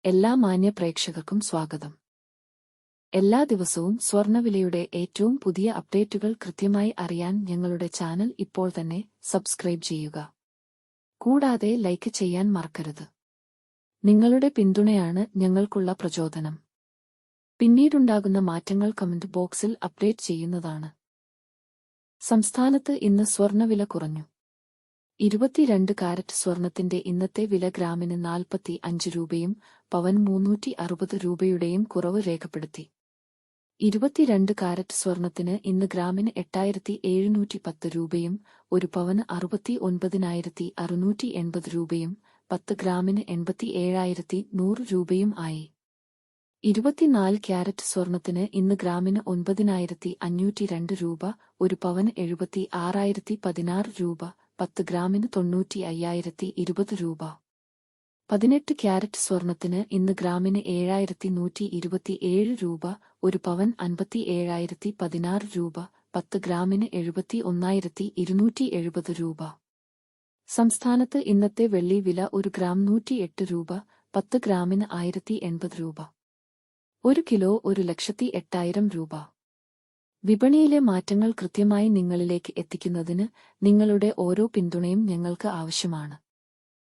എല്ലാ മാന്യ പ്രേക്ഷകർക്കും സ്വാഗതം. എല്ലാ ദിവസവും സ്വർണ്ണവിലയുടെ ഏറ്റവും പുതിയ അപ്ഡേറ്റുകൾ കൃത്യമായി അറിയാൻ ഞങ്ങളുടെ ചാനൽ ഇപ്പോൾ തന്നെ സബ്സ്ക്രൈബ് ചെയ്യുക. കൂടാതെ ലൈക്ക് ചെയ്യാൻ മറക്കരുത്. നിങ്ങളുടെ പിന്തുണയാണ് ഞങ്ങൾക്കുള്ള പ്രചോദനം. പിന്നീടുണ്ടാകുന്ന മാറ്റങ്ങൾ കമന്റ് ബോക്സിൽ അപ്ഡേറ്റ് ചെയ്യുന്നതാണ്. സംസ്ഥാനത്ത് ഇന്ന് സ്വർണ്ണവില കുറഞ്ഞു. 22 കാരറ്റ് സ്വർണത്തിന്റെ ഇന്നത്തെ വില ഗ്രാമിന് 45 രൂപയും പവൻ 360 രൂപയുടെയും കുറവ് രേഖപ്പെടുത്തി. 22 കാരറ്റ് സ്വർണത്തിന് ഇന്ന് ഗ്രാമിന് 8710 രൂപയും ഒരു പവന് 69,680 രൂപയും 10 ഗ്രാമിന് 87,100 രൂപയും ആയി. 24 ക്യാരറ്റ് സ്വർണത്തിന് ഇന്ന് ഗ്രാമിന് 9,502 രൂപ, ഒരു പവന് 76,016 രൂപ, 10 ഗ്രാമിന് 95,020 രൂപ. 18 ക്യാരറ്റ് സ്വർണത്തിന് ഇന്ന് ഗ്രാമിന് 7,127 രൂപ, ഒരു പവൻ 57,016 രൂപ, 10 ഗ്രാമിന് 71,270 രൂപ. സംസ്ഥാനത്ത് ഇന്നത്തെ വെള്ളി വില ഒരു ഗ്രാം 108 രൂപ, 10 ഗ്രാമിന് 1,080 രൂപ. 1 കിലോ 1,08,000 രൂപ. വിപണിയിലെ മാറ്റങ്ങൾ കൃത്യമായി നിങ്ങളിലേക്ക് എത്തിക്കുന്നതിന് നിങ്ങളുടെ ഓരോ പിന്തുണയും ഞങ്ങൾക്ക് ആവശ്യമാണ്.